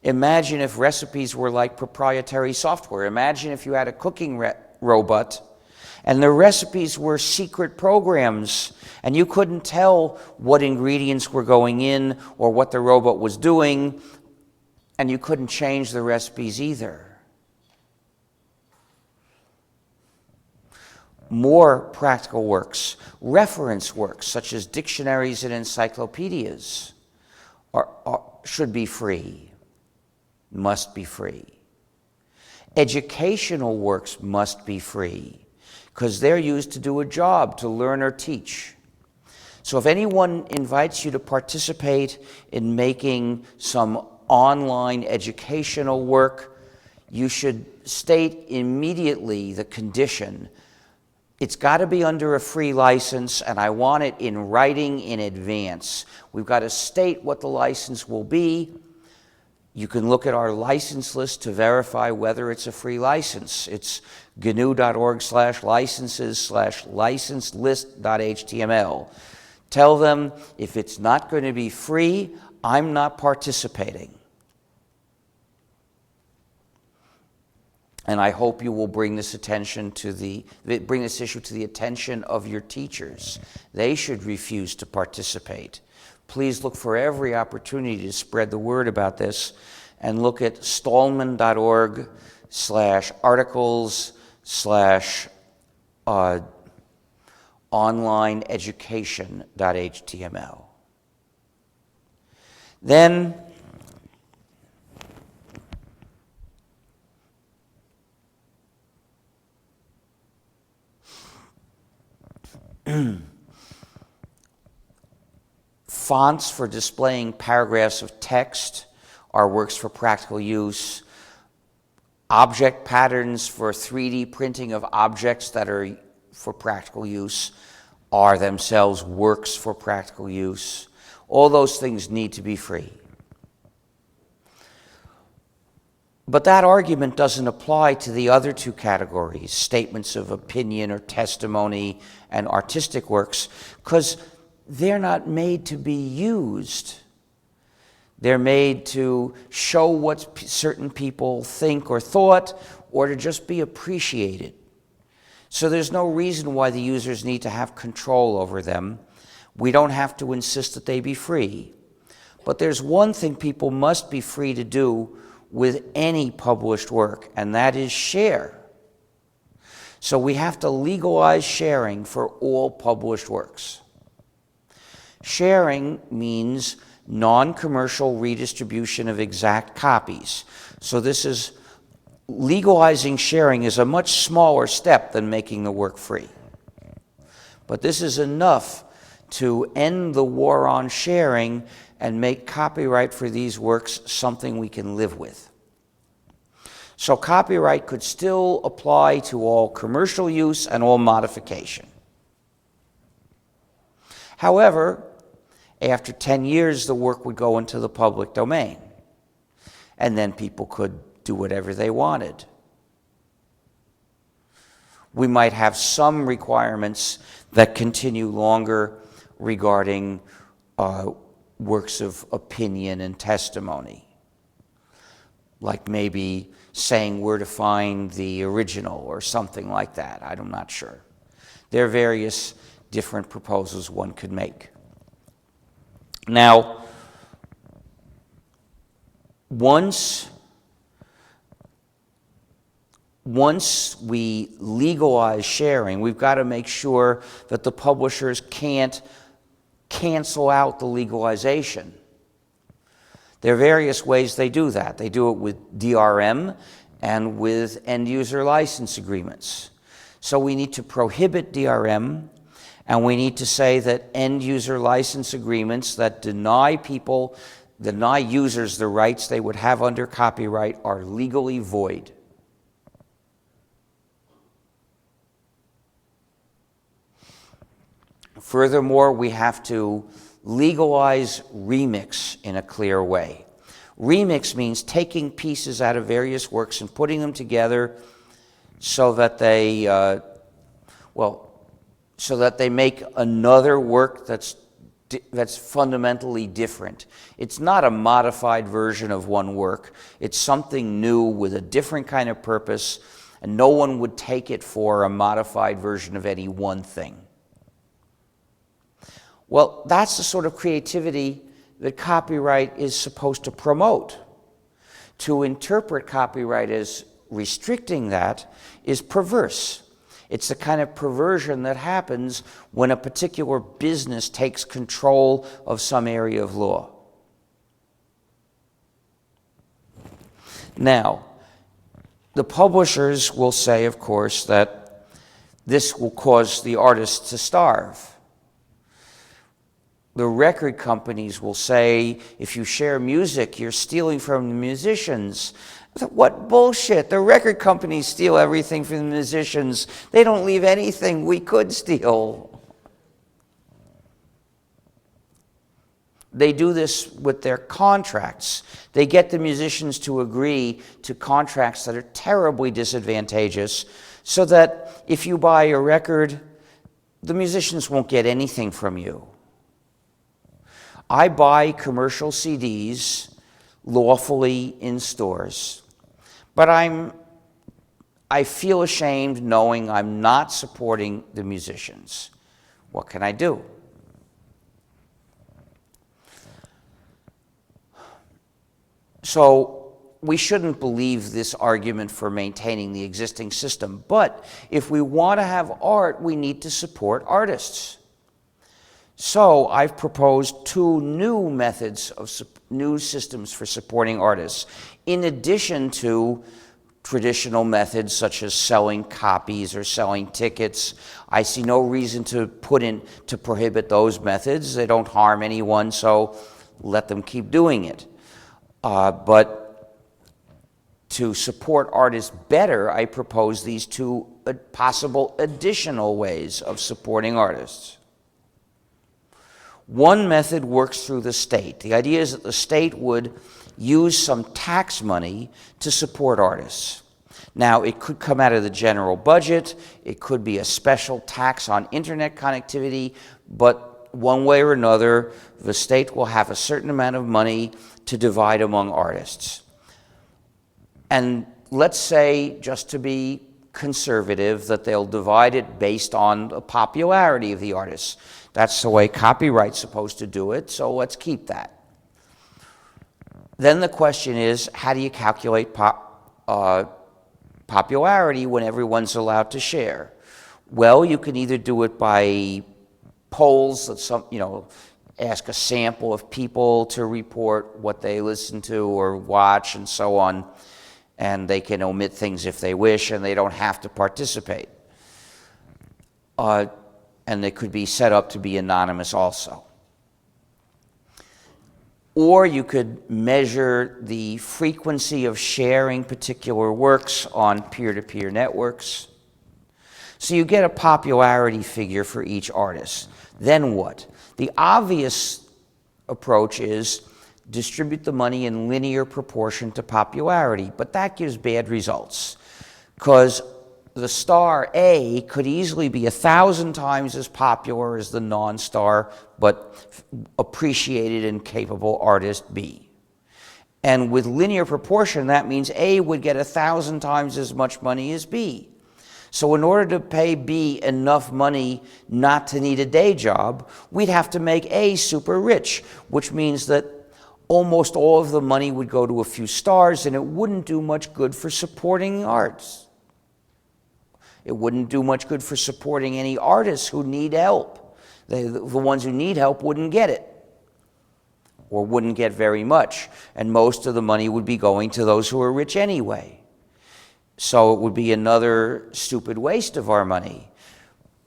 Imagine if recipes were like proprietary software. Imagine if you had a cooking robot and the recipes were secret programs and you couldn't tell what ingredients were going in or what the robot was doing, and you couldn't change the recipes either. more practical works, reference works such as dictionaries and encyclopedias should be free, must be free. Educational works must be free because they're used to do a job, to learn or teach. So if anyone invites you to participate in making some online educational work, you should state immediately the condition. It's got to be under a free license, and I want it in writing in advance. We've got to state what the license will be. You can look at our license list to verify whether it's a free license. It's gnu.org/licenses/licenselist.html. Tell them if it's not going to be free, I'm not participating. And I hope you will bring this issue to the attention of your teachers. They should refuse to participate. Please look for every opportunity to spread the word about this, and look at stallman.org/articles/onlineeducation.html. Then fonts for displaying paragraphs of text are works for practical use. Object patterns for 3D printing of objects that are for practical use are themselves works for practical use. All those things need to be free. But that argument doesn't apply to the other two categories, statements of opinion or testimony and artistic works, because they're not made to be used. They're made to show what certain people think or thought, or to just be appreciated. So there's no reason why the users need to have control over them. We don't have to insist that they be free. But there's one thing people must be free to do with any published work, and that is share. So we have to legalize sharing for all published works. Sharing means non-commercial redistribution of exact copies. So legalizing sharing is a much smaller step than making the work free. But this is enough to end the war on sharing and make copyright for these works something we can live with. So copyright could still apply to all commercial use and all modification. However, after 10 years, the work would go into the public domain, and then people could do whatever they wanted. We might have some requirements that continue longer regarding works of opinion and testimony, like maybe saying where to find the original or something like that. I'm not sure. There are various different proposals one could make. Now, once we legalize sharing, we've got to make sure that the publishers can't cancel out the legalization. There are various ways they do that. They do it with DRM and with end-user license agreements. So we need to prohibit DRM, and we need to say that end-user license agreements that deny users the rights they would have under copyright are legally void. Furthermore, we have to legalize remix in a clear way. Remix means taking pieces out of various works and putting them together so that they make another work that's fundamentally different. It's not a modified version of one work. It's something new with a different kind of purpose, and no one would take it for a modified version of any one thing. Well, that's the sort of creativity that copyright is supposed to promote. To interpret copyright as restricting that is perverse. It's the kind of perversion that happens when a particular business takes control of some area of law. Now, the publishers will say, of course, that this will cause the artists to starve. The record companies will say, if you share music, you're stealing from the musicians. What bullshit. The record companies steal everything from the musicians. They don't leave anything we could steal. They do this with their contracts. They get the musicians to agree to contracts that are terribly disadvantageous so that if you buy a record, the musicians won't get anything from you. I buy commercial CDs lawfully in stores, but I feel ashamed knowing I'm not supporting the musicians. What can I do? So we shouldn't believe this argument for maintaining the existing system, but if we want to have art, we need to support artists. So I've proposed two new methods of new systems for supporting artists, in addition to traditional methods such as selling copies or selling tickets. I see no reason to prohibit those methods. They don't harm anyone, so let them keep doing it. But to support artists better, I propose these two possible additional ways of supporting artists. One method works through the state. The idea is that the state would use some tax money to support artists. Now, it could come out of the general budget, it could be a special tax on internet connectivity, but one way or another, the state will have a certain amount of money to divide among artists. And let's say, just to be conservative, that they'll divide it based on the popularity of the artists. That's the way copyright's supposed to do it, so let's keep that. Then the question is, how do you calculate popularity when everyone's allowed to share? Well, you can either do it by polls that ask a sample of people to report what they listen to or watch and so on, and they can omit things if they wish, and they don't have to participate. And they could be set up to be anonymous also. Or you could measure the frequency of sharing particular works on peer-to-peer networks. So you get a popularity figure for each artist. Then what? The obvious approach is distribute the money in linear proportion to popularity, but that gives bad results, because the star A could easily be 1,000 times as popular as the non-star but appreciated and capable artist B. And with linear proportion, that means A would get 1,000 times as much money as B. So in order to pay B enough money not to need a day job, we'd have to make A super rich, which means that almost all of the money would go to a few stars, and it wouldn't do much good for supporting the arts. It wouldn't do much good for supporting any artists who need help. The ones who need help wouldn't get it, or wouldn't get very much, and most of the money would be going to those who are rich anyway. So it would be another stupid waste of our money.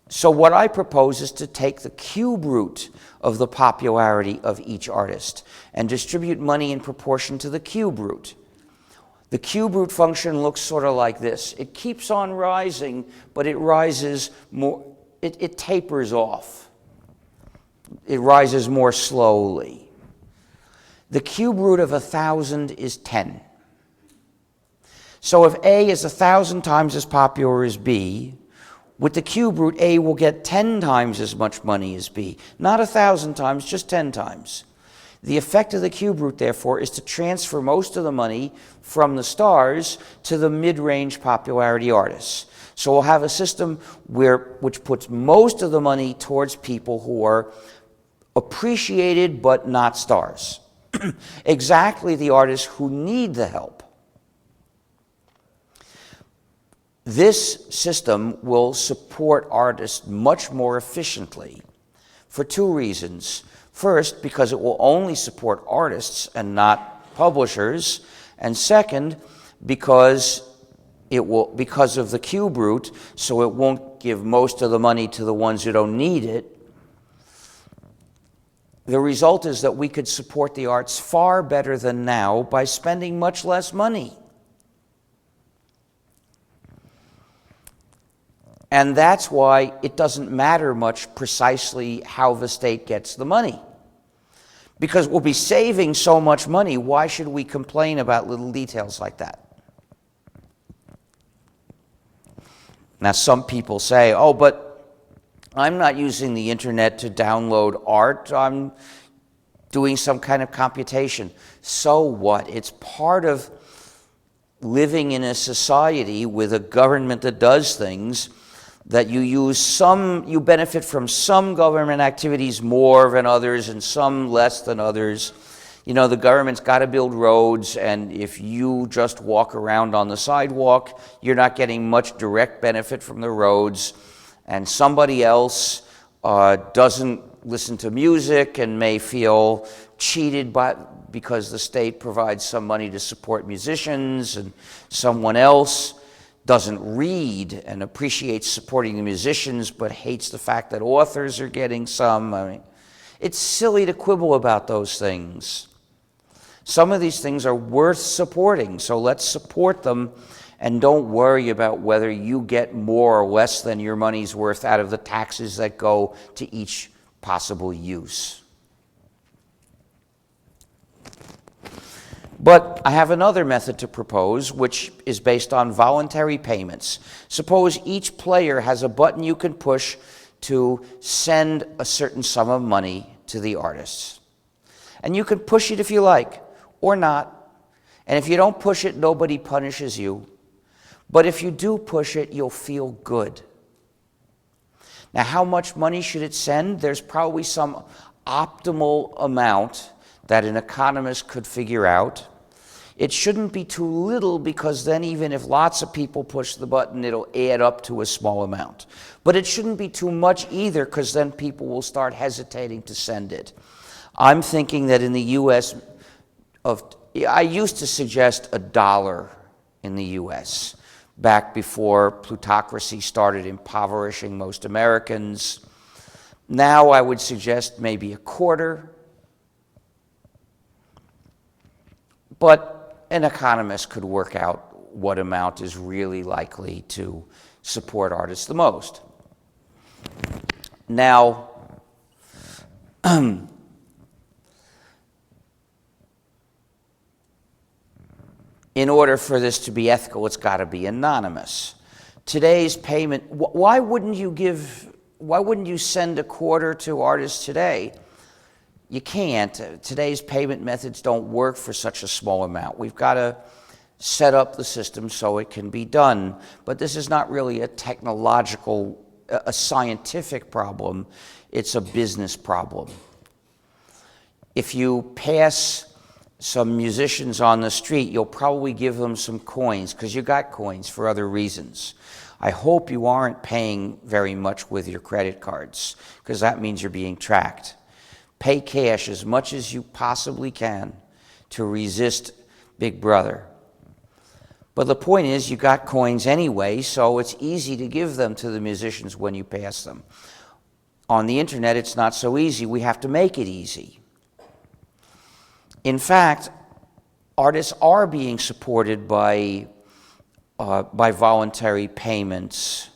So what I propose is to take the cube root of the popularity of each artist and distribute money in proportion to the cube root. The cube root function looks sort of like this. It keeps on rising, but it rises more, it tapers off. It rises more slowly. The cube root of 1,000 is 10. So if A is 1,000 times as popular as B, with the cube root, A will get 10 times as much money as B. Not 1,000 times, just 10 times. The effect of the cube root, therefore, is to transfer most of the money from the stars to the mid-range popularity artists. So we'll have a system which puts most of the money towards people who are appreciated but not stars. Exactly the artists who need the help. This system will support artists much more efficiently for two reasons. First, because it will only support artists and not publishers, and second, because of the cube root, so it won't give most of the money to the ones who don't need it. The result is that we could support the arts far better than now by spending much less money. And that's why it doesn't matter much precisely how the state gets the money. Because we'll be saving so much money, why should we complain about little details like that? Now, some people say, oh, but I'm not using the internet to download art. I'm doing some kind of computation. So what? It's part of living in a society with a government that does things, that you benefit from some government activities more than others and some less than others. You know, the government's got to build roads, and if you just walk around on the sidewalk, you're not getting much direct benefit from the roads, and somebody else doesn't listen to music and may feel cheated because the state provides some money to support musicians, and someone else doesn't read and appreciates supporting the musicians but hates the fact that authors are getting some. I mean, it's silly to quibble about those things. Some of these things are worth supporting, so let's support them and don't worry about whether you get more or less than your money's worth out of the taxes that go to each possible use. But I have another method to propose, which is based on voluntary payments. Suppose each player has a button you can push to send a certain sum of money to the artists. And you can push it if you like, or not. And if you don't push it, nobody punishes you. But if you do push it, you'll feel good. Now, how much money should it send? There's probably some optimal amount that an economist could figure out. It shouldn't be too little, because then even if lots of people push the button, it'll add up to a small amount. But it shouldn't be too much either, because then people will start hesitating to send it. I'm thinking that in the U.S., I used to suggest $1 in the U.S., back before plutocracy started impoverishing most Americans. Now I would suggest maybe a quarter. But an economist could work out what amount is really likely to support artists the most. Now, in order for this to be ethical, it's got to be anonymous. Today's payment, why wouldn't you send a quarter to artists today? You can't. Today's payment methods don't work for such a small amount. We've got to set up the system so it can be done. But this is not really a technological, a scientific problem. It's a business problem. If you pass some musicians on the street, you'll probably give them some coins, because you got coins for other reasons. I hope you aren't paying very much with your credit cards, because that means you're being tracked. Pay cash as much as you possibly can to resist Big Brother. But the point is, you got coins anyway, so it's easy to give them to the musicians when you pass them. On the internet, it's not so easy. We have to make it easy. In fact, artists are being supported by voluntary payments.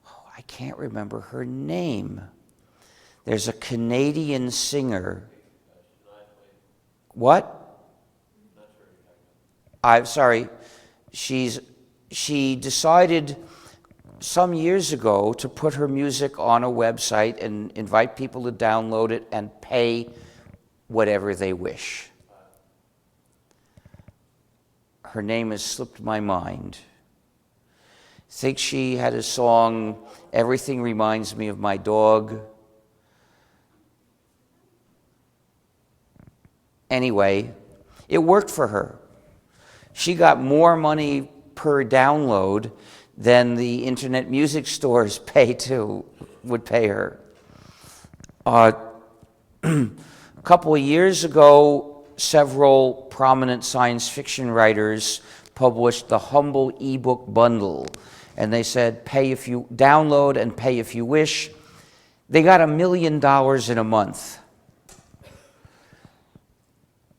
Oh, I can't remember her name. There's a Canadian singer. What? I'm sorry. She decided some years ago to put her music on a website and invite people to download it and pay whatever they wish. Her name has slipped my mind. I think she had a song, "Everything Reminds Me of My Dog." Anyway, it worked for her. She got more money per download than the internet music stores would pay her. A couple of years ago, several prominent science fiction writers published the Humble ebook bundle, and they said pay if you download and pay if you wish. They got $1 million in a month.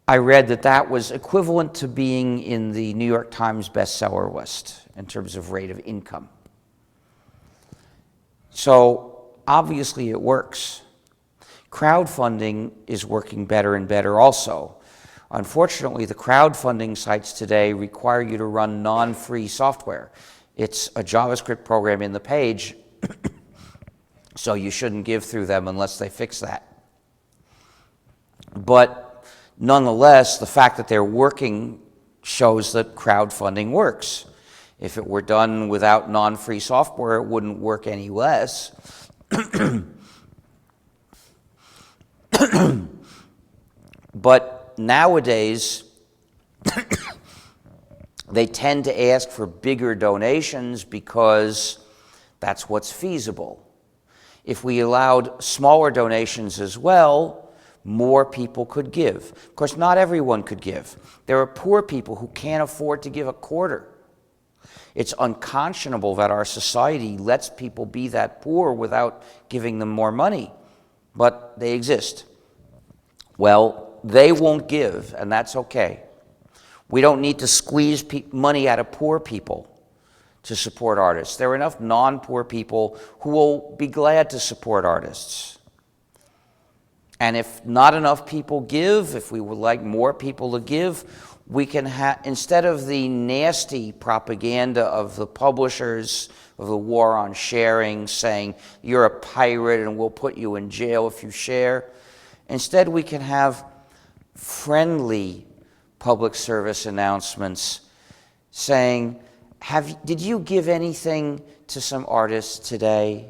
I read that was equivalent to being in the New York Times bestseller list in terms of rate of income. So obviously it works. Crowdfunding is working better and better also. Unfortunately, the crowdfunding sites today require you to run non-free software. It's a JavaScript program in the page, so you shouldn't give through them unless they fix that. But nonetheless, the fact that they're working shows that crowdfunding works. If it were done without non-free software, it wouldn't work any less. But nowadays, they tend to ask for bigger donations because that's what's feasible. If we allowed smaller donations as well, more people could give. Of course, not everyone could give. There are poor people who can't afford to give a quarter. It's unconscionable that our society lets people be that poor without giving them more money, but they exist. Well, they won't give, and that's okay. We don't need to squeeze money out of poor people to support artists. There are enough non-poor people who will be glad to support artists. And if not enough people give, if we would like more people to give, we can instead of the nasty propaganda of the publishers of the war on sharing saying you're a pirate and we'll put you in jail if you share, instead we can have friendly public service announcements saying, did you give anything to some artists today?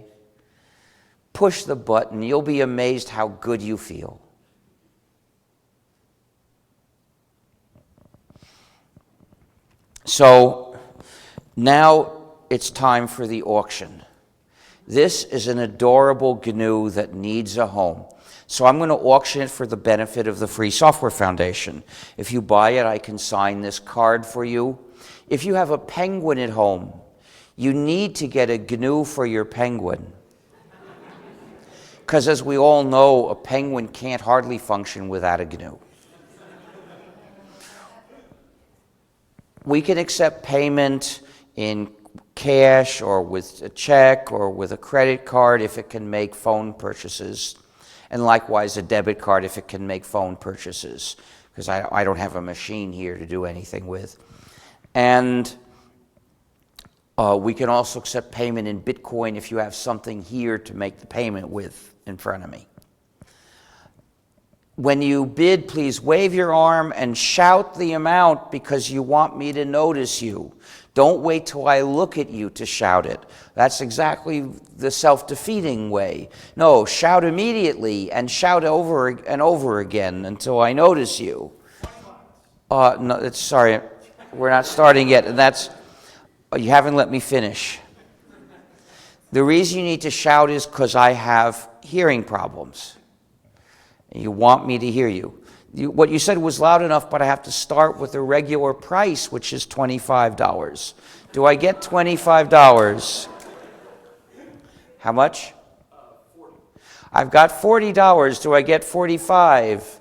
Push the button. You'll be amazed how good you feel. So now it's time for the auction. This is an adorable GNU that needs a home. So I'm going to auction it for the benefit of the Free Software Foundation. If you buy it, I can sign this card for you. If you have a penguin at home, you need to get a GNU for your penguin. Because as we all know, a penguin can't hardly function without a GNU. We can accept payment in cash or with a check or with a credit card if it can make phone purchases. And likewise, a debit card if it can make phone purchases, because I don't have a machine here to do anything with. And we can also accept payment in Bitcoin if you have something here to make the payment with in front of me. When you bid, please wave your arm and shout the amount because you want me to notice you. Don't wait till I look at you to shout it. That's exactly the self-defeating way. No, shout immediately and shout over and over again until I notice you. No, sorry, we're not starting yet. And that's, you haven't let me finish. The reason you need to shout is because I have hearing problems. You want me to hear you. What you said was loud enough, but I have to start with the regular price, which is $25. Do I get $25? How much? 40. I've got $40. Do I get 45? 50.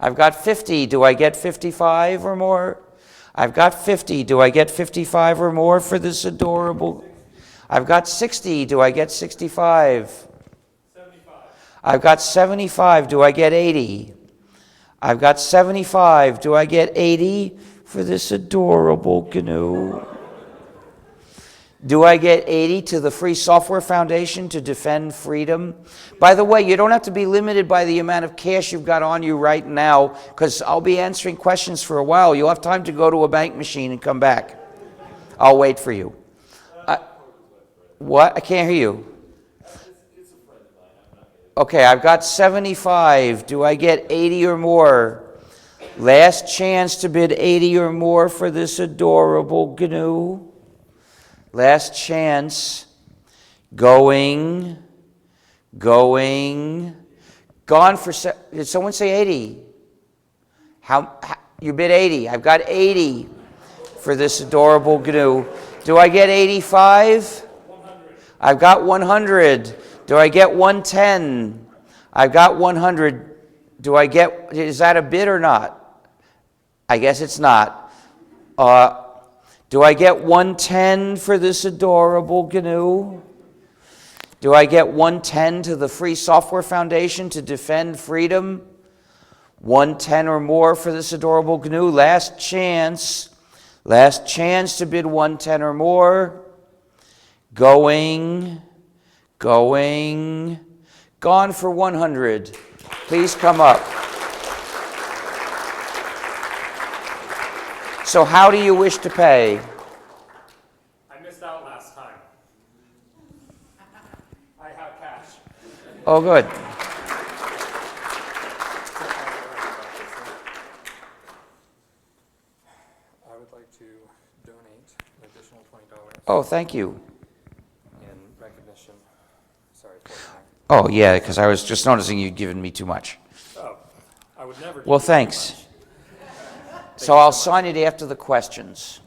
I've got 50. Do I get 55 or more? I've got 50. Do I get 55 or more for this adorable? I've got 60. Do I get 65? 75. I've got 75. Do I get 80? I've got 75. Do I get 80 for this adorable GNU? Do I get 80 to the Free Software Foundation to defend freedom? By the way, you don't have to be limited by the amount of cash you've got on you right now, because I'll be answering questions for a while. You'll have time to go to a bank machine and come back. I'll wait for you. What? I can't hear you. It's a friend of mine. I'm not getting it. Okay, I've got 75. Do I get 80 or more? Last chance to bid 80 or more for this adorable GNU. Last chance. Going. Gone for, did someone say 80? How you bid 80. I've got 80 for this adorable GNU. Do I get 85? 100. I've got 100. Do I get 110? I've got 100. Do I get, is that a bid or not? I guess it's not. Do I get 110 for this adorable GNU? Do I get 110 to the Free Software Foundation to defend freedom? 110 or more for this adorable GNU. Last chance. Last chance to bid 110 or more. Going. Gone for 100. Please come up. So how do you wish to pay? I missed out last time. I have cash. Oh, good. I would like to donate an additional $20 Oh, thank you. in recognition. Sorry, 49. Oh, yeah, because I was just noticing you'd given me too much. Oh, I would never. Well, thanks. So I'll sign it after the questions.